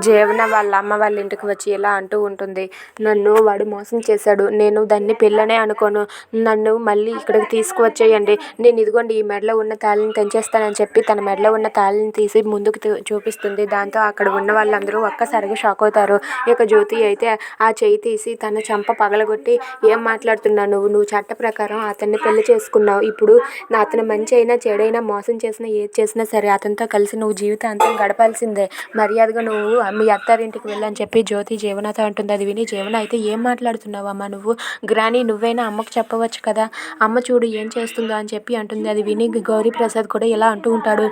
జీవన వాళ్ళ అమ్మ వాళ్ళ ఇంటికి వచ్చి ఇలా అంటూ ఉంటుంది. నన్ను వాడు మోసం చేశాడు. నేను దాన్ని పెళ్ళనే అనుకోను. నన్ను మళ్ళీ ఇక్కడికి తీసుకువచ్చేయండి. నేను ఇదిగోండి ఈ మెడలో ఉన్న తాళిని తెంచేస్తానని చెప్పి తన మెడలో ఉన్న తాళిని తీసి ముందుకు చూపిస్తుంది. దాంతో అక్కడ ఉన్న వాళ్ళందరూ ఒక్కసారిగా షాక్ అవుతారు. ఇక జ్యోతి అయితే ఆ చెయ్యి తీసి తన చెంప పగలగొట్టి, ఏం మాట్లాడుతున్నావు నువ్వు చట్ట ప్రకారం అతన్ని పెళ్లి చేసుకున్నావు. ఇప్పుడు అతను మంచి అయినా చెడైనా మోసం చేసినా ఏది చేసినా సరే అతనితో కలిసి నువ్వు జీవితాంతం గడపాల్సిందే. మర్యాదగా నువ్వు మీ అత్తారింటికి వెళ్ళని చెప్పి జ్యోతి జీవనతో అంటుంది. అది విని జీవన అయితే, ఏం మాట్లాడుతున్నావు అమ్మ నువ్వు? గ్రాని నువ్వైనా అమ్మకు చెప్పవచ్చు కదా, అమ్మ చూడు ఏం చేస్తుందో అని చెప్పి అంటుంది. అది విని గౌరీప్రసాద్ కూడా ఇలా అంటూ ఉంటాడు.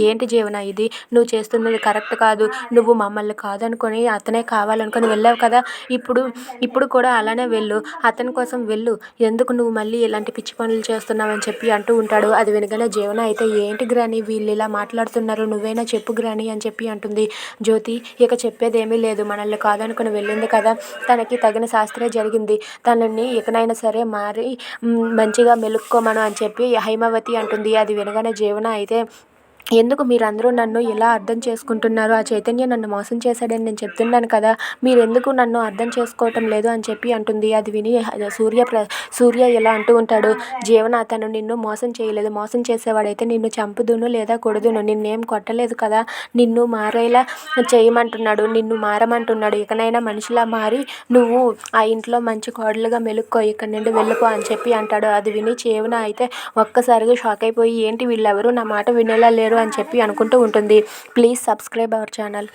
ఏంటి జీవన ఇది, నువ్వు చేస్తున్నది కరెక్ట్ కాదు. నువ్వు మమ్మల్ని కాదనుకొని అతనే కావాలనుకొని వెళ్ళావు కదా, ఇప్పుడు కూడా అలానే వెళ్ళు, అతని కోసం వెళ్ళు. ఎందుకు నువ్వు మళ్ళీ ఇలాంటి పిచ్చి పనులు చేస్తున్నావు అని చెప్పి అంటూ ఉంటాడు. అది వినగానే జీవన అయితే, ఏంటి గ్రాని వీళ్ళు ఇలా మాట్లాడుతున్నారు, నువ్వైనా చెప్పు గ్రాని అని చెప్పి అంటుంది. జ్యోతి ఇక చెప్పేదేమీ లేదు. మనల్ని కాదనుకుని వెళ్ళింది కదా, తనకి తగిన శాస్త్రే జరిగింది. తనని ఇకనైనా సరే మారి మంచిగా మెలుక్కోమను అని చెప్పి హైమావతి అంటుంది. అది వినగానే జీవన అయితే, ఎందుకు మీరందరూ నన్ను ఇలా అర్థం చేసుకుంటున్నారు? ఆ చైతన్య నన్ను మోసం చేశాడని నేను చెప్తున్నాను కదా, మీరెందుకు నన్ను అర్థం చేసుకోవటం లేదు అని చెప్పి అంటుంది. అది విని సూర్య ఇలా అంటూ ఉంటాడు. జీవన తను నిన్ను మోసం చేయలేదు. మోసం చేసేవాడైతే నిన్ను చంపుదును లేదా కొడుదును. నిన్నేం కొట్టలేదు కదా, నిన్ను మారేలా చేయమంటున్నాడు, నిన్ను మారమంటున్నాడు. ఇకనైనా మనిషిలా మారి నువ్వు ఆ ఇంట్లో మంచి కోడలుగా మెలుక్కో, ఇక్కడ నుండి వెళ్ళిపో అని చెప్పి అంటాడు. అది విని జీవన అయితే ఒక్కసారిగా షాక్ అయిపోయి, ఏంటి వీళ్ళెవరు నా మాట వినేలా లేరు అని చెప్పి అనుకుంటూ ఉంటుంది. Please subscribe our channel.